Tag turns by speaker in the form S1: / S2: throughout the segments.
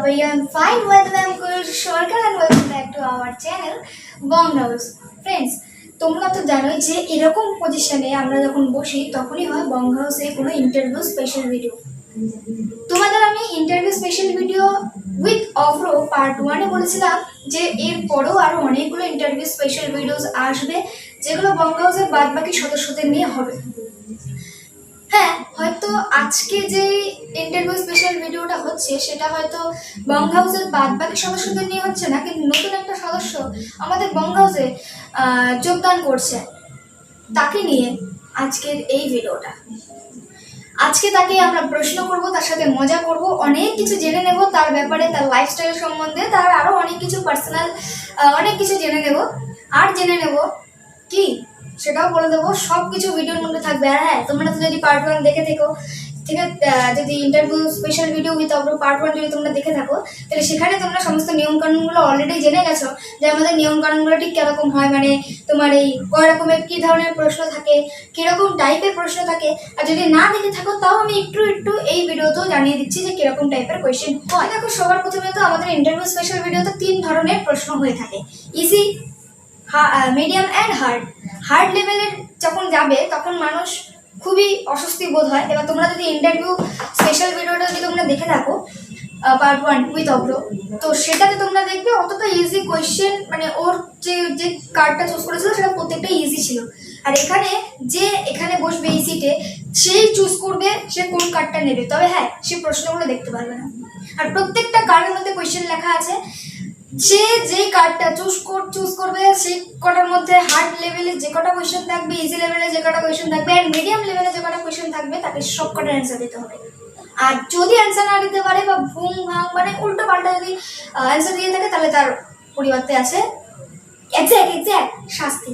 S1: are you? I'm fine. Welcome, I'm Kush Sharkar and welcome back to our channel Bomb House. Friends, তোমরা তো জানোই যে এরকম পজিশনে আমরা যখন বসি তখনই হয় বং হাউসে কোনো ইন্টারভিউ স্পেশাল ভিডিও। তোমাদের আমি ইন্টারভিউ স্পেশাল ভিডিও উইথ অফরো পার্ট 1-এ বলেছিলাম যে এর পরেও আরও অনেকগুলো ইন্টারভিউ স্পেশাল ভিডিওস আসবে যেগুলো বং হাউসের বাদ বাকি সদস্যদের নিয়ে হবে। হ্যাঁ, হয়তো আজকে যে ইন্টারভিউ স্পেশাল ভিডিওটা হচ্ছে সেটা হয়তো বং হাউসের বাদ বাকি সদস্যদের নিয়ে হচ্ছে না, কিন্তু নতুন একটা সদস্য আমাদের বং হাউসে যোগদান করছে, তাকে নিয়ে আজকের এই ভিডিওটা। আজকে তাকে আমরা প্রশ্ন করব, তার সাথে মজা করব, অনেক কিছু জেনে নেব তার ব্যাপারে, তার লাইফস্টাইল সম্বন্ধে, তার আরও অনেক কিছু পার্সোনাল অনেক কিছু জেনে নেব। আর জেনে নেব কি সেটাও বলে দেবো, সব কিছু ভিডিওর মধ্যে থাকবে। আর হ্যাঁ, তোমরা তো যদি পার্ট 1 দেখে থেকো, ঠিক আছে, যদি ইন্টারভিউ স্পেশাল ভিডিও উইথ অফরো পার্ট 1 যদি তোমরা দেখে থাকো, তাহলে সেখানে তোমরা সমস্ত নিয়মকানুনগুলো অলরেডি জেনে গেছো যে আমাদের নিয়মকানুনগুলো ঠিক কীরকম হয়, মানে তোমার এই কয় রকমের কী ধরনের প্রশ্ন থাকে, কীরকম টাইপের প্রশ্ন থাকে। আর যদি না দেখে থাকো তাও আমি একটু এই ভিডিওতেও জানিয়ে দিচ্ছি যে কীরকম টাইপের কোয়েশ্চেন হয়। দেখো, সবার প্রথমে তো আমাদের ইন্টারভিউ স্পেশাল ভিডিওতে 3 ধরনের প্রশ্ন হয়ে থাকে, ইজি, মিডিয়াম অ্যান্ড হার্ড লেভেলের যখন যাবে তখন মানুষ খুবই অস্বস্তি বোধ হয়। এবার তোমরা যদি ইন্টারভিউ স্পেশাল ভিডিওটা যদি তোমরা দেখে থাকো পার্ট 1 উইথ অফরো, তো সেটাতে তোমরা দেখবে অতটা ইজি কোয়েশ্চেন, মানে ওর যে কার্ডটা চুজ করেছিল সেটা প্রত্যেকটা ইজি ছিল। আর এখানে বসবে এই সিটে, সেই চুজ করবে সে কোন কার্ডটা নেবে, তবে হ্যাঁ, সে প্রশ্নগুলো দেখতে পারবে না। আর প্রত্যেকটা কার্ডের মধ্যে কোয়েশ্চেন লেখা আছে, সে যেই কার্ডটা চুজ করবে সেই কটার মধ্যে হার্ড লেভেলে যে কটা কোয়েশ্চেন থাকবে, ইজি লেভেলে যে কটা কোয়েশ্চেন থাকবে, আর মিডিয়াম লেভেলে যে কটা কোয়েশ্চেন থাকবে তাকে সব কটার অ্যান্সার দিতে হবে। আর যদি অ্যান্সার না দিতে পারে বা ভুং ভাং মানে উল্টো পাল্টা যদি অ্যান্সার দিয়ে থাকে, তাহলে তার পরিবর্তে আছে এক্স্যাক্ট শাস্তি।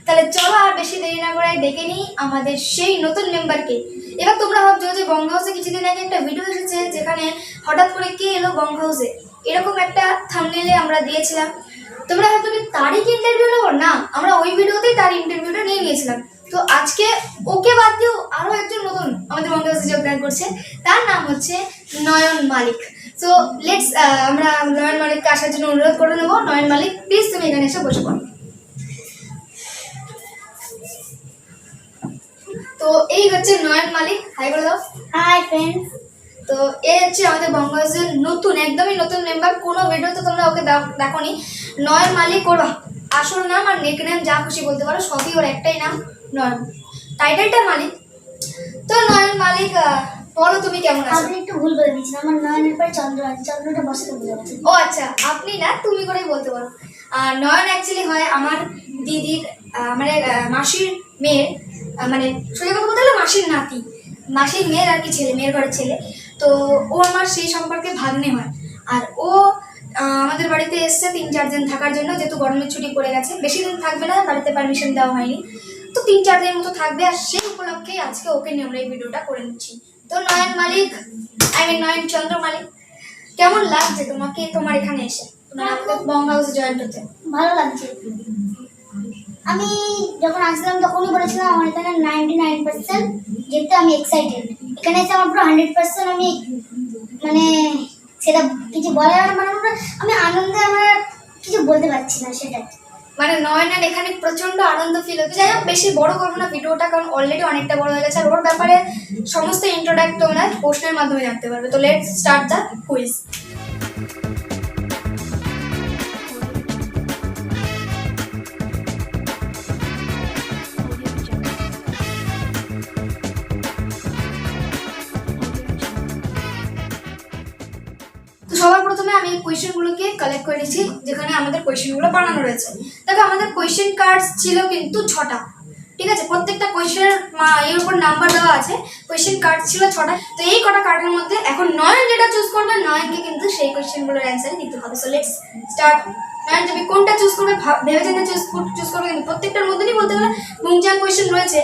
S1: তাহলে চলো আর বেশি দেরি না করে ডেকে নিই আমাদের সেই নতুন মেম্বারকে। এবার তোমরা ভাবছো যে বং হাউসে কিছুদিন আগে একটা ভিডিও এসেছে যেখানে হঠাৎ করে কে এলো বং হাউসে, এরকম একটা থাম্বনেইলে আমরা দিয়েছিলাম। তোমরা হয়তো তারই কি ইন্টারভিউ নেবো না, আমরা ওই ভিডিওতেই তার ইন্টারভিউটা নিয়ে নিয়েছিলাম। তো আজকে ওকে বাদ দিয়েও আরও একজন নতুন আমাদের বং হাউসে যোগদান করছে, তার নাম হচ্ছে নয়ন মালিক। সো লেটস আমরা নয়ন মালিককে আসার জন্য অনুরোধ করে নেবো। নয়ন মালিক, প্লিজ তুমি এখানে এসে বসে পড়ো। তো এই হচ্ছে নয়ন মালিক, হাই বলে দাও।
S2: Hi friends.
S1: তো এই হচ্ছে আমাদের বং হাউসের নতুন, একদমই নতুন মেম্বার। কোনো ভিডিওতে তোমরা ওকে দেখোনি। নয়ন মালিক ওর আসল নাম, আর নেক নেম যা খুশি বলতে পারো, সবই ওর একটাই নাম, নয়ন, টাইটেলটা মালিক। তো নয়ন মালিক, বলো তুমি কেমন আছো?
S2: আপনি একটু ভুল বলে দিয়েছেন, আমার নয়নের পরে চন্দ্র আছে, চন্দ্রটা বসাতে ভুলে গেছেন।
S1: ও আচ্ছা, আপনি না, তুমি করেই বলতে পারো। নয়ন অ্যাকচুয়ালি হয় আমার দিদির মানে মাসির মেয়ের, মানে সোজা কথা বলতে গেলে মাসির নাতি, মাসির মেয়ের আর কি ছেলে, মেয়ের ঘরের ছেলে। তো ও আমার সেই সম্পর্কে ভাগ্নে হয়। আর ও আমাদের বাড়িতে এসছে 3-4 দিন থাকার জন্য, যেহেতু গরমের ছুটি পড়ে গেছে, বেশি দিন থাকবে না, বাড়িতে পারমিশন দেওয়া হয়নি, তো 3-4 দিনের মতো থাকবে। আর সেই উপলক্ষেই আজকে ওকে নিয়ে আমরা এই ভিডিওটা করে নিচ্ছি। তো নয়ন মালিক, নয়ন চন্দ্র মালিক, কেমন লাগছে তোমাকে তোমার এখানে এসে, তোমার আমাদের বং হাউসে জয়েন্ট হতে?
S2: ভালো লাগছে। আমি যখন আসলাম তখনই বলেছিলাম আমার এখানে 99% যেতে আমি এক্সাইটেড। এখানে এসে আমার পুরো 100% আমি মানে সেটা কিছু বলার মানে আমি আনন্দে আমার কিছু বলতে পারছি না, সেটাই।
S1: মানে নয়নের এখানে প্রচন্ড আনন্দ ফিল হচ্ছে। যাই হোক, বেশি বড় করবো না ভিডিওটা, কারণ অলরেডি অনেকটা বড় হয়ে গেছে। আর ওর ব্যাপারে সমস্ত ইন্ট্রোডাক্ট তোমরা প্রশ্নের মাধ্যমে জানতে পারবে। তো লেটস স্টার্ট দ্য কুইজ। সবার প্রথমে আমি কোয়েশ্চেনগুলোকে কালেক্ট করে নিচ্ছি, যেখানে আমাদের কোয়েশ্চেনগুলো বানানো রয়েছে। দেখো, আমাদের কোয়েশ্চেন কার্ড ছিল কিন্তু 6টা, ঠিক আছে? প্রত্যেকটা কোয়েশ্চেনের এর উপর নাম্বার দেওয়া আছে। কোয়েশ্চেন কার্ড ছিল 6টা। তো এই কটা কার্ডের মধ্যে এখন নয়ন যেটা চুজ করবে, নয়নকে কিন্তু সেই কোয়েশ্চেনগুলোর অ্যান্সার দিতে হবে। So let's start. নয়ন, তুমি কোনটা চুজ করবে ভেবে চিন্তে চুজ করবে, কিন্তু প্রত্যেকটার মধ্যেই বলতে গেলে মুংজাং কোয়েশ্চেন রয়েছে।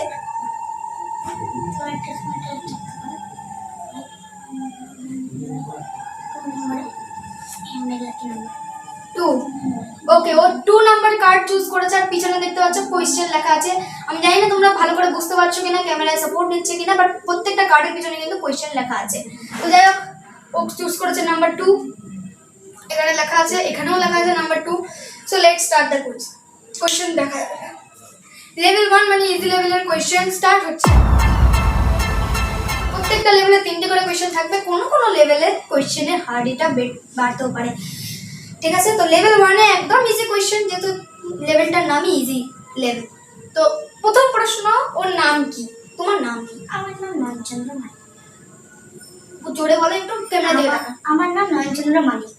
S1: ওকে, ও 2 নাম্বার কার্ড চুজ করেছে। আর পিছনে দেখতে পাচ্ছ কোয়েশ্চেন লেখা আছে। আমি জানি না তোমরা ভালো করে বুঝতে পারছো কিনা, ক্যামেরায় সাপোর্ট নিচ্ছে কিনা, বাট প্রত্যেকটা কার্ডের পিছনে কিন্তু কোয়েশ্চেন লেখা আছে। তো যাই হোক, ও চুজ করেছে নাম্বার 2। এখানে লেখা আছে, এখানেও লেখা আছে number 2। So let's start the quiz. Question দেখা যাবে। লেভেল 1 মানে ইজি লেভেলের কোশ্চেন স্টার্ট হচ্ছে। প্রত্যেকটা লেভেলে 3টে করে কোশ্চেন থাকবে, কোনো কোনো লেভেলে কোশ্চেনের হার্ডিটা বাড়তেও পারে, ঠিক আছে? তো লেভেল 1-এ একদম ইজি কোশ্চেন, যেহেতু লেভেলটার নামই ইজি লেভেল। তো প্রথম প্রশ্ন, ওর নাম কি? তোমার নাম কি?
S2: আমার নাম নয়নচন্দ্র মালিক।
S1: জোরে বলো একটু, ক্যামেরা দিকে তাকা।
S2: আমার নাম নয়নচন্দ্র মালিক।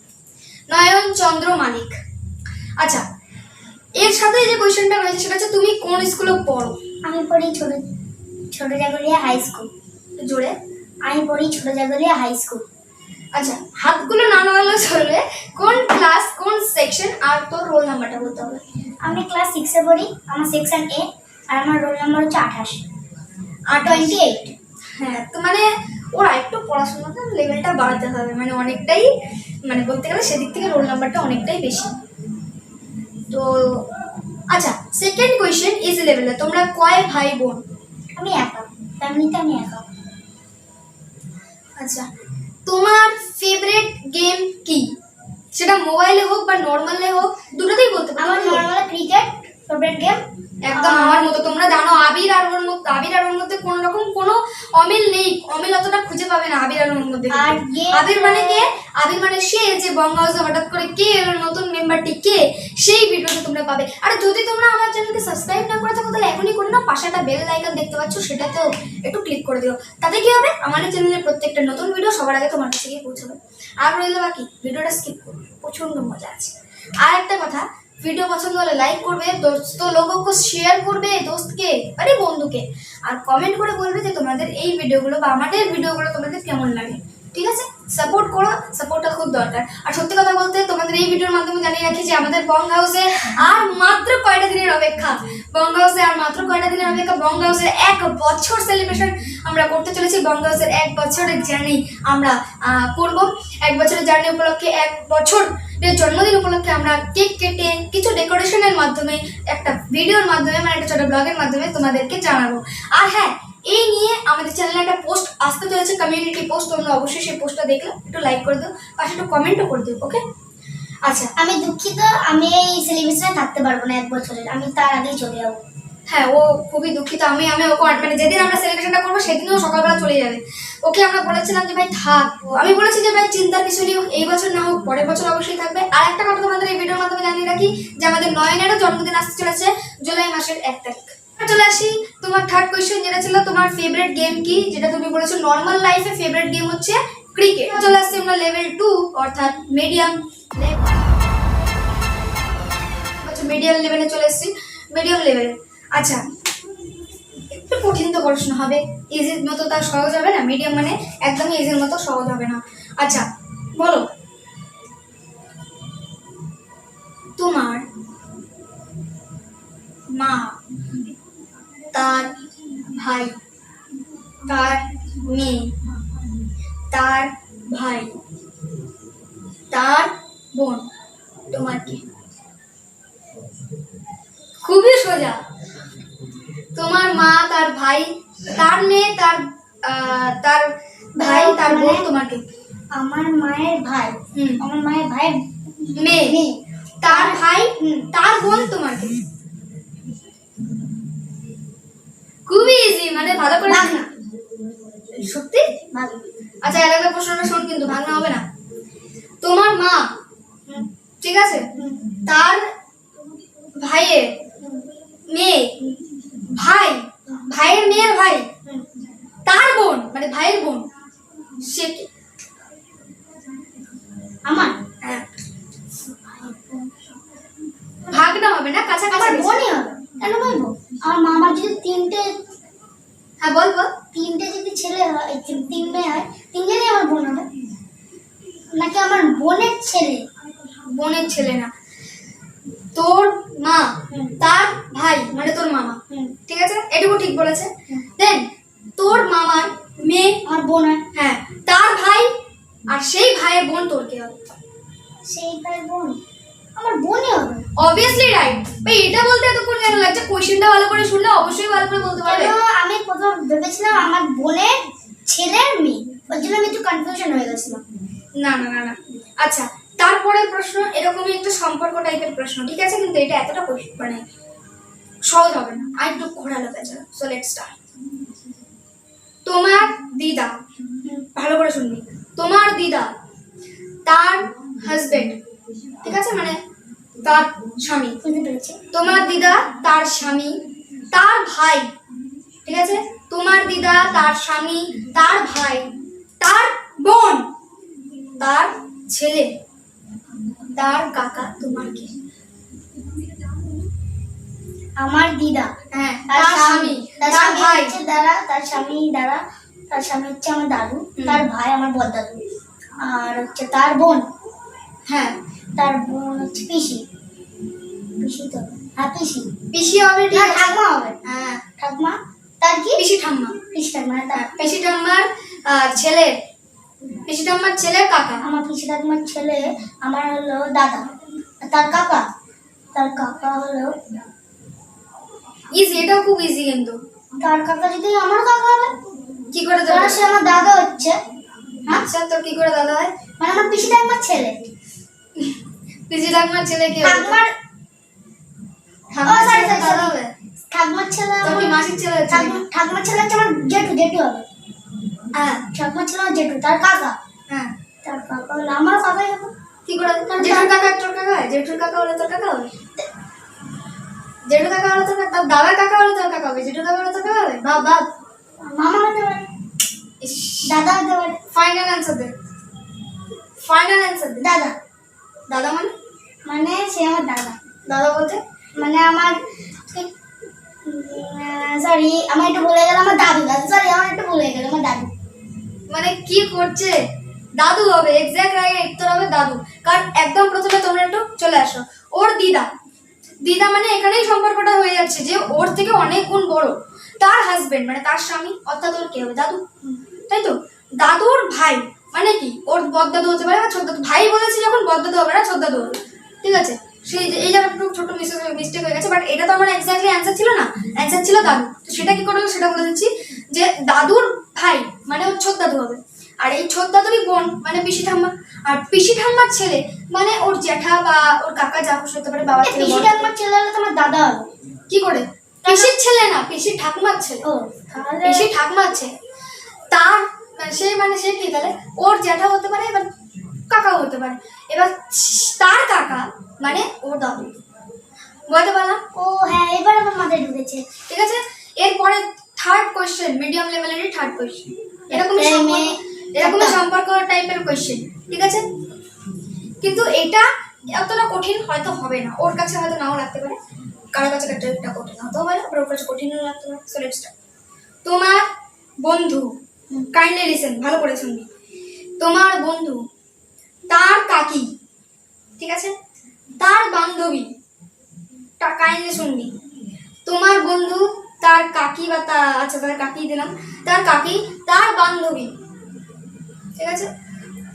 S1: নয়নচন্দ্র মালিক। আচ্ছা, এর সাথে যে কোশ্চেনটা রয়েছে সেটা হচ্ছে তুমি কোন স্কুলে পড়ো?
S2: আমি পড়ি ছোট জাগলিয়া হাই স্কুল।
S1: জোরে।
S2: আমি পড়ি ছোট জাগলিয়া হাই স্কুল।
S1: আচ্ছা, হাতগুলো না নাড়ালেও চলবে। কোন ক্লাস, কোন সেকশন, আর তোর রোল নাম্বারটা বলতে হবে।
S2: আমি ক্লাস 6-এ পড়ি, আমার সেকশন A, আর আমার রোল নাম্বার হচ্ছে 28 আর 28।
S1: হ্যাঁ, তো মানে ওরা একটু পড়াশোনাটা লেভেলটা বাড়াতে হবে, মানে অনেকটাই, মানে বলতে গেলে সেদিক থেকে রোল নাম্বারটা অনেকটাই বেশি। তো আচ্ছা, সেকেন্ড কোয়েশ্চেন ইজি লেভেলে, তোমরা কয় ভাই বোন?
S2: আমি একা, ফ্যামিলিতে আমি একা।
S1: আচ্ছা, তোমার ফেভারিট গেম কি? সেটা মোবাইলে হোক বা নর্মালে হোক, দুটোতেই বলতে পারো।
S2: আমার নর্মাল ক্রিকেট ফেভারিট গেম।
S1: একদম আমার মতো। তোমরা জানো আবির আর ওর মধ্যে কোনো রকম কোনো অমিল নেই, অমিল অতটা খুঁজে পাবে না আবির আর ওর মধ্যে।
S2: আর
S1: আবির মানে কে? আবির মানে সে যে বঙ্গ হাউসে হঠাৎ করে কে এলো, নতুন মেম্বারটি কে, সেই ভিডিওটা তোমরা পাবে। আর যদি তোমরা আমার চ্যানেলকে সাবস্ক্রাইব না করে থাকো তাহলে এখনই করে নাও, পাশে একটা বেল আইকন দেখতে পাচ্ছ, সেটাতেও একটু ক্লিক করে দিও। তাতে কি হবে, আমাদের চ্যানেলের প্রত্যেকটা নতুন ভিডিও সবার আগে তোমার কাছে গিয়ে পৌঁছাবে। আর রইল বাকি, ভিডিওটা স্কিপ করবে, প্রচন্ড মজা আছে। আর একটা কথা, वीडियो पसंद হলে লাইক করবে, दोस्तों लोगों को শেয়ার করবে, দোস্তকে আরে বন্ধুকে, আর কমেন্ট করে বলবে যে তোমাদের এই ভিডিওগুলো বা আমাদের ভিডিওগুলো তোমাদের কেমন লাগে, ঠিক আছে? সাপোর্ট করো, সাপোর্টটা খুব দরকার। আর সত্যি কথা বলতে তোমাদের এই ভিডিওর মাধ্যমে জানিয়ে রাখি যে আমাদের বং হাউসে আর মাত্র কয়টা দিনের অপেক্ষা। বং হাউসে আর মাত্র কয়টা দিনের অপেক্ষা। বং হাউসের 1 বছর সেলিব্রেশন আমরা করতে চলেছি। বং হাউসের 1 বছরের জার্নি আমরা করব। 1 বছরের জার্নি উপলক্ষে, 1 বছরের জন্মদিন উপলক্ষে আমরা কেক কেটে কিছু ডেকোরেশনের মাধ্যমে, একটা ভিডিওর মাধ্যমে, মানে একটা ছোট ব্লগের মাধ্যমে তোমাদেরকে জানাবো। আর হ্যাঁ, এই নিয়ে আমাদের চ্যানেলে একটা পোস্ট আসতে চলেছে, কমিউনিটি পোস্ট। তোমরা অবশ্যই সেই পোস্টটা দেখলে একটু লাইক করে দিও, পাশে একটু কমেন্টও করে দিও, ওকে? আচ্ছা,
S2: আমি দুঃখিত, আমি এই সেলিব্রেশনে থাকতে পারবো না 1 বছরের, আমি তার আগেই চলে যাবো।
S1: হ্যাঁ, ও খুবই দুঃখিত। আমি ওকে মানে যেদিন আমরা সেলিব্রেশনটা করবো সেদিনও সকালবেলা চলে যাবে। ওকে আমরা বলেছিলাম যে ভাই থাক, আমি বলেছি যে ভাই চিন্তার কিছু নেই, এই বছর না হোক পরের বছর অবশ্যই থাকবে। আর একটা কথা তোমাদের এই ভিডিওর মাধ্যমে জানিয়ে রাখি যে আমাদের নয়নেরও জন্মদিন আসতে চলেছে জুলাই মাসের 1 তারিখ। চলে আসি তোমার থার্ড কোয়েশ্চেন, যেটা ছিল তোমার ফেভারিট গেম কি, যেটা তুমি বলেছো নর্মাল লাইফে ফেভারিট গেম হচ্ছে ক্রিকেট। চলে আসছি আমরা লেভেল 2 অর্থাৎ মিডিয়াম লেভেলে চলে এসেছি, মিডিয়াম লেভেলে। আচ্ছা, একটু কঠিন তো প্রশ্ন হবে, ইজির মতো তার সহজ হবে না। মিডিয়াম মানে একদমই ইজির মতো সহজ হবে না। আচ্ছা বলো, তোমার মা, তার ভাই, তার মেয়ে, তার ভাই, তার বোন, তোমার কি? খুবই সোজা। তোমার মা, তার ভাই, তার মেয়ে, তার তার ভাই, তার বোন, তোমার কি?
S2: আমার মায়ের ভাই, আমার মায়ের ভাইয়ের
S1: মেয়ে, তার ভাই, তার বোন, তোমার কি? খুবই ইজি, মানে ভালো করে
S2: ভাগনা।
S1: সত্যি
S2: ভাগনা।
S1: আচ্ছা, এলাকা প্রশ্নটা শোন, কিন্তু ভাগনা হবে না। তোমার মা, ঠিক আছে, তার ভাইয়ের মেয়ে, ভাই, ভাইয়ের মেয়ের ভাই, তার বোন, মানে ভাইয়ের বোন, সে কি?
S2: আমার
S1: হ্যাঁ, ভাগনা হবে না, কাছাকাছি।
S2: আমার বোনই হবে, কেন বলবো? আমার মামার যদি 3টে,
S1: হ্যাঁ বল বল।
S2: 3টে যদি ছেলে হয়, 3 মেয়ে হয়, 3জনই আমার বোন হবে, নাকি আমার বোনের ছেলে?
S1: বোনের ছেলে না, তোর মা, তার ভাই, মানে তোর মামা, ঠিক আছে, এটুকু ঠিক বলেছে। দেন তোর মামার মেয়ে
S2: আমার বোন হয়।
S1: হ্যাঁ, তার ভাই, আর সেই ভাইয়ের বোন তোর কে হবে?
S2: সেই ভাইয়ের বোন আমার বোনই হবে।
S1: Obviously right. ভাই এটা বলতে এতক্ষণ কেন লাগছে? কোশ্চেনটা ভালো করে শুনলে অবশ্যই ভালো করে বলতে পারবে।
S2: কেন আমি প্রথম ভেবেছিলাম আমার বোনের ছেলের মেয়ে, ওই জন্য আমি একটু কনফিউশন হয়ে গেছিলাম।
S1: না না না না। আচ্ছা, তারপরের প্রশ্ন এরকমই একটা সম্পর্ক টাইপের প্রশ্ন, ঠিক আছে? কিন্তু এটা এতটা মানে সহজ হবে না, আর একটু ঘোরালো গেছে। So let's start. তোমার দিদা, ভালো করে শুনবি, তোমার দিদা তার হাজবেন্ড, ঠিক আছে, মানে তার স্বামী,
S2: বুঝতে পেরেছি।
S1: তোমার দিদা তার স্বামী তার ভাই, ঠিক আছে, তোমার দিদা তার স্বামী তার ভাই তার বোন তার ছেলে তার কাকা তোমার কি?
S2: আমার দিদা,
S1: হ্যাঁ,
S2: তার স্বামী,
S1: তার
S2: তার
S1: ভাই,
S2: হচ্ছে দাদা, তার স্বামী হচ্ছে আমার দাদু, তার ভাই আমার বড়দাদু, আর হচ্ছে তার বোন,
S1: হ্যাঁ
S2: তার বোন হচ্ছে পিসি। পিসি তো, হ্যাঁ পিসি।
S1: পিসি হবে, ঠিক
S2: না,
S1: আছে?
S2: ঠাকমা হবে।
S1: হ্যাঁ,
S2: ঠাকমা, তার কি?
S1: পিসি ঠাম্মা।
S2: পিসি ঠাকমা, হ্যাঁ, তার
S1: পিসি ঠাম্মার ছেলে, পিসি ঠাম্মার ছেলের কাকা।
S2: আমার পিসি ঠাকমার ছেলে আমার হলো দাদা, আর তার কাকা, তার কাকা হলো,
S1: ইজি, এটাও খুব ইজি কিন্তু।
S2: তার কাকা যদি আমার কাকা হবে,
S1: কি করে
S2: তাহলে
S1: দাদা?
S2: সে আমার দাদা হচ্ছে।
S1: আচ্ছা, তোর কি করে দাদা হয়?
S2: মানে আমার পিসি ঠাকমার ছেলে,
S1: পিসি ঠাম্মার ছেলে কি হবে?
S2: ঠাকমার,
S1: ঠাম্মার
S2: sorry,
S1: ছেলে
S2: sorry,
S1: দাদা
S2: sorry.
S1: হবে?
S2: ঠাকমার ছেলে
S1: তোর কি
S2: আমার,
S1: মাসির ছেলে হচ্ছে নাকি?
S2: ঠাকমার ছেলে হচ্ছে আমার জেঠু, জেঠু হবে।
S1: হ্যাঁ
S2: ঠাকমার ছেলে আমার জেঠু, তার কাকা,
S1: হ্যাঁ।
S2: তার কাকা হলো আমার কাকাই হবে।
S1: কি করে? জেঠুর কাকা তোর কাকা হয়? জেঠুর কাকা হলে তোর কাকা হবে? জেঠু কাকা হলে তোর কাকা, তার দাদার কাকা হলে তোর কাকা হবে, জেঠু কাকা হলে তোর কাকা হবে? বাপ বাপ।
S2: মামা হতে পারে, দাদা হতে পারে।
S1: ফাইনাল অ্যান্সার দে, ফাইনাল অ্যান্সার দে।
S2: দাদা,
S1: দাদা মানে?
S2: মানে সে আমার দাদা,
S1: দাদা বলতে
S2: মানে আমার, সরি আমার একটু ভুলে গেল, আমার দাদু, দাদু, সরি আমার একটু ভুলে গেল, আমার দাদু।
S1: মানে কি করছে? দাদু হবে, এক্স্যাক্ট রাইট উত্তর হবে দাদু। কারণ একদম প্রথমে তোমরা একটু চলে আসো, ওর দিদা, দিদা মানে এখানেই সম্পর্কটা হয়ে যাচ্ছে যে ওর থেকে অনেক গুণ বড়, তার হাজবেন্ড মানে তার স্বামী, অর্থাৎ ওর কে হবে? দাদু, তাই তো? দাদুর ভাই মানে কি? ওর বড়দাদু হতে পারে বা ছোটদাদু, ভাই বলেছে যখন বড়দাদু হবে না ছোটদাদু হবে, ঠিক আছে? সেই এই জায়গাটা একটু ছোট মিস্টেক হয়ে গেছে, বাট এটা তো আমার এক্স্যাক্টলি অ্যান্সার ছিল না, অ্যান্সার ছিল দাদু। তো সেটা কি করে হলো সেটা বলে দিচ্ছি, যে দাদুর ভাই মানে ওর ছোটদাদু হবে, আর এই ছোটদাদুরই বোন মানে পিসি ঠাম্মা, আর পিসি ঠাম্মার ছেলে মানে ওর জ্যাঠা বা ওর কাকা যা খুশি হতে পারে, বাবার থেকে
S2: পিসি
S1: বড়।
S2: ঠাকমার ছেলে হলে তোমার দাদা হবে।
S1: কি করে? পিসির ছেলে না, পিসির ঠাকুমার ছেলে।
S2: ও তাহলে
S1: পিসির ঠাকুমার ছেলে, তার মানে সে কি তাহলে ওর জ্যাঠা হতে পারে, এবার কাকাও হতে পারে, এবার তার কাকা মানে ওর দাদু। বলতে পারলাম?
S2: ও হ্যাঁ, এবার আমার মাথায় ঢুকেছে।
S1: ঠিক আছে, এরপরে থার্ড কোয়েশ্চেন, মিডিয়াম লেভেলেরই থার্ড কোয়েশ্চেন, এরকমই সম্পর্ক টাইপের কোয়েশ্চেন, ঠিক আছে? কিন্তু এটা এতটা কঠিন হয়তো হবে না, ওর কাছে হয়তো নাও লাগতে পারে, কারো কাছে একটা কঠিন হতেও পারে, ওর কাছে কঠিনও লাগতে পারে। So let's start. তোমার বন্ধু, কাইন্ডলি লিসেন, ভালো করে শুনবি, তোমার বন্ধু তার কাকি, ঠিক আছে, তার বান্ধবী, কাইন্ডলি শুনবি, তোমার বন্ধু তার কাকি বা আচ্ছা তার কাকি দিলাম, তার কাকি তার বান্ধবী, ঠিক আছে,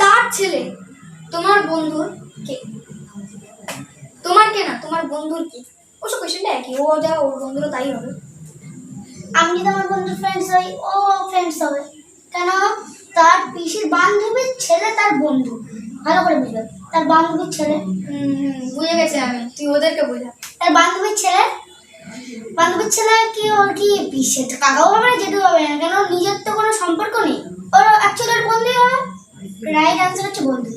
S1: তার ছেলে তোমার বন্ধুর কে? তোমার কে না, তোমার বন্ধুর কে? অবশ্য কোয়েশ্চেনটা একই, ও যা ওর বন্ধুরও তাই হবে।
S2: আমি যদি আমার বন্ধুর ফ্রেন্ডস হই, ও ফ্রেন্ডস হবে, কেন? তার পিসির বান্ধবীর ছেলে তার বন্ধু, ভালো করে বুঝবে, তার বান্ধবীর ছেলে,
S1: বুঝে গেছি আমি, তুই ওদেরকে বোঝা।
S2: তার বান্ধবীর ছেলে, বান্ধবীর ছেলে কি ওর কি পিসের কাকাও হবে না, জেঠু হবে না, কেন? নিজের তো কোনো সম্পর্ক নেই, ওর অ্যাকচুয়ালি ওর বন্ধুই হবে। রাইট অ্যান্সার হচ্ছে বন্ধু।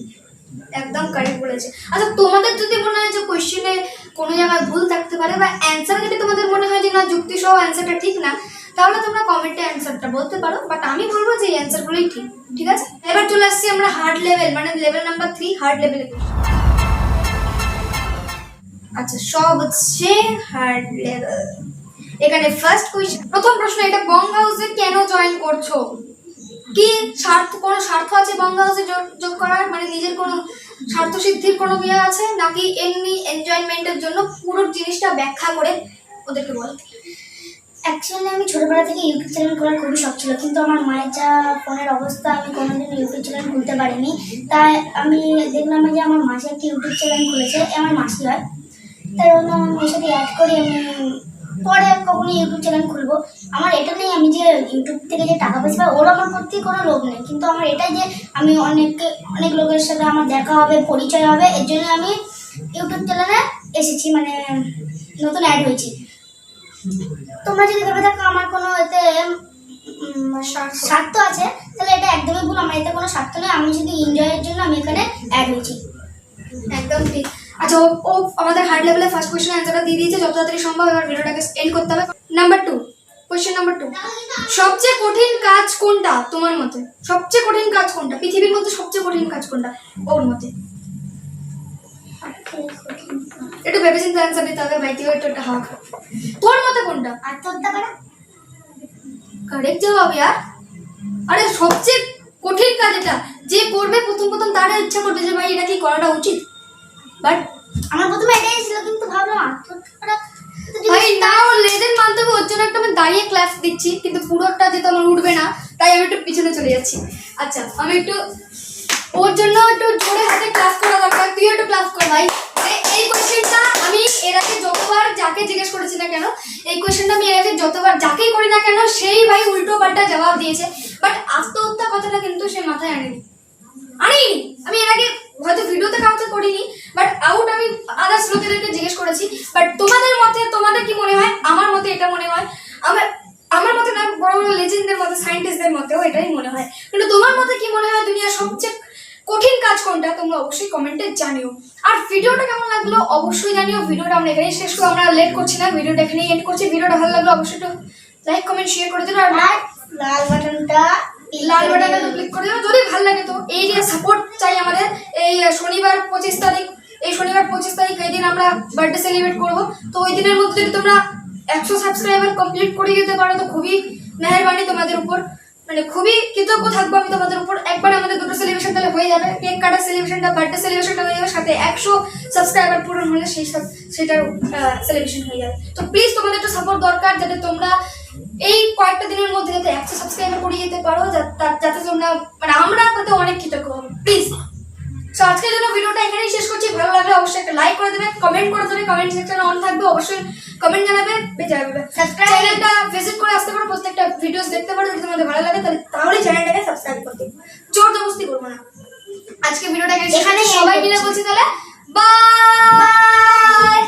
S1: একদম কারেক্ট বলেছে। আচ্ছা, তোমাদের যদি মনে হয় যে কোয়েশ্চেনে কোনো জায়গায় ভুল থাকতে পারে বা অ্যান্সার যদি তোমাদের মনে হয় যে না যুক্তি সহ অ্যান্সারটা ঠিক না, তাহলে তোমরা কমেন্টে অ্যান্সারটা বলতে পারো, বাট আমি বলবো যে এই অ্যান্সারগুলোই ঠিক, ঠিক আছে? এবার চলে আসছি আমরা হার্ড লেভেল, মানে লেভেল নাম্বার 3, হার্ড লেভেলে। আচ্ছা, সব হচ্ছে হার্ড লেভেল। এখানে ফার্স্ট কোয়েশ্চেন, প্রথম প্রশ্ন, এটা বং হাউসে কেন জয়েন করছো? কি কোনো স্বার্থ আছে বং হাউসে যোগ করার, মানে নিজের কোনো স্বার্থ সিদ্ধির কোনো বিয়ে আছে, নাকি এমনি এনজয়মেন্টের জন্য? পুরো জিনিসটা ব্যাখ্যা করে ওদেরকে বল।
S2: অ্যাকচুয়ালি আমি ছোটবেলা থেকে ইউটিউব চ্যানেল করার খুবই শখ ছিল, কিন্তু আমার মায়ের যা ফোনের অবস্থা, আমি কোনোদিন ইউটিউব চ্যানেল খুলতে পারিনি। তাই আমি দেখলাম যে আমার মাসি একটা ইউটিউব চ্যানেল খুলেছে, আমার মাসি হয়, তাই বললাম আমার মায়ের সাথে অ্যাড করি, আমি পরে কখনো ইউটিউব চ্যানেল খুলবো। আমার এটা নেই আমি যে ইউটিউব থেকে যে টাকা পয়সা পাই ওর আমার প্রতি কোনো লোভ নেই, কিন্তু আমার এটাই যে আমি অনেক লোকের সাথে আমার দেখা হবে, পরিচয় হবে, এর জন্য আমি ইউটিউব চ্যানেলে এসেছি, মানে নতুন অ্যাড হয়েছি। তোমরা যদি ভেবে থাকো আমার কোনো এতে স্বার্থ আছে, তাহলে এটা একদমই ভুল। আমার এতে কোনো স্বার্থ নেই, আমি শুধু এনজয়ের জন্য আমি এখানে অ্যাড হয়েছি।
S1: একদম ঠিক। আচ্ছা, ও আমাদের হার্ড লেভেলের ফার্স্ট কোয়েশ্চেন অ্যান্সারটা দিয়ে দিয়েছে, যত তাড়াতাড়ি সম্ভব এবার ভিডিওটাকে এন্ড করতে হবে। নাম্বার 2, কোয়েশ্চেন নাম্বার 2, সবচেয়ে কঠিন কাজ কোনটা তোমার মতে? সবচেয়ে কঠিন কাজ কোনটা পৃথিবীর মধ্যে? সবচেয়ে কঠিন কাজ কোনটা ওর মতে? একটু ভেবেচিন্তে অ্যান্সার দিতে হবে ভাই, তুই একটু হাওয়া খা। তোর মতে কোনটা?
S2: আত্মহত্যা করা।
S1: কারেক্ট জবাব यार। আরে সবচেয়ে কঠিন কাজ এটা, যে করবে প্রথম তার ইচ্ছা করবে যে ভাই এটা কি করাটা উচিত, বাট
S2: আমার প্রথমে এটাই ছিল, কিন্তু ভাবলাম আত্মহত্যা করা
S1: ভাই না, ওর লেজেন্ড মানতে হবে, ওর জন্য একটা আমি দাঁড়িয়ে ক্লাস দিচ্ছি, কিন্তু পুরোটা যেহেতু আমার উঠবে না তাই আমি একটু পিছনে চলে যাচ্ছি। আচ্ছা, আমি একটু ওর জন্য একটু জোরে হাতে ক্লাস করা দরকার, তুই একটু ক্লাস কর ভাই। এই কোয়েশ্চেনটা আমি এর আগে যতবার যাকে জিজ্ঞেস করেছি না কেন, এই কোয়েশ্চেনটা আমি এর আগে যতবার যাকেই করি না কেন সেই ভাই উল্টো পাল্টা জবাব দিয়েছে, বাট আত্মহত্যা কথাটা কিন্তু সে মাথায় আনেনি। আমি এর আগে হয়তো ভিডিওতে কাউকে করিনি, বাট আউট আমি আদার্স লোকেদেরকে জিজ্ঞেস করেছি। বাট তোমাদের মতে, তোমাদের কি মনে হয়? আমার মতে এটা মনে হয়, আমার মতে না, বড় বড় লেজেন্ডদের মতে, সায়েন্টিস্টদের মতেও এটাই মনে হয়। কিন্তু তোমার মতে কি মনে হয় দুনিয়ার সবচেয়ে কঠিন কাজ কোনটা? তোমরা অবশ্যই কমেন্টে জানিও। আর ভিডিওটা কেমন লাগলো অবশ্যই জানিও। ভিডিওটা আমরা এখানেই শেষ করবো, আমরা লেট করছি না, ভিডিওটা এখানেই এন্ড করছি। ভিডিওটা ভালো লাগলো অবশ্যই একটু লাইক কমেন্ট শেয়ার করে দিও, আর
S2: লাল বাটনটা
S1: ক্লিক করে দিও যদি ভালো লাগে। তো এই যে সাপোর্ট চাই আমাদের, এই শনিবার 25 তারিখ, এই দিন আমরা বার্থডে সেলিব্রেট করবো। তো ওই দিনের মধ্যে যদি তোমরা 100 সাবস্ক্রাইবার কমপ্লিট করে দিতে পারো তো খুবই মেহেরবানি তোমাদের উপর, মানে খুবই কৃতজ্ঞ থাকবো আমি তোমাদের উপর। একবার আমাদের দুটো সেলিব্রেশন তাহলে হয়ে যাবে, কেক কাটার সেলিব্রেশনটা, বার্থডে সেলিব্রেশনটা হয়ে যাবে, সাথে 100 সাবস্ক্রাইবার পূরণ হলে সেটার সেলিব্রেশন হয়ে যাবে। তো প্লিজ তোমাদের একটু সাপোর্ট দরকার, যাতে তোমরা এই কয়েকটা দিনের মধ্যে যাতে 100 সাবস্ক্রাইবার করে যেতে পারো, যাতে তোমরা, মানে আমরা তাতে অনেক কৃতজ্ঞ হবো প্লিজ। সো আজকের জন্য ভিডিওটা এখানেই শেষ করছি। ভালো লাগলে অবশ্যই একটা লাইক করে দেবে, কমেন্ট করে দেবে, কমেন্ট সেকশনে অন থাকবে, অবশ্যই কমেন্ট জানাবে, বেঁচে যাবে। চ্যানেলটা ভিজিট করে আসতে পারো, প্রত্যেকটা ভিডিওস দেখতে পারো, যদি তোমাদের ভালো লাগে তাহলে চ্যানেলটাকে সাবস্ক্রাইব করতে, জোর জবরদস্তি করবো না। আজকে ভিডিওটা এখানে সবাই মিলে বলছি তাহলে বাই।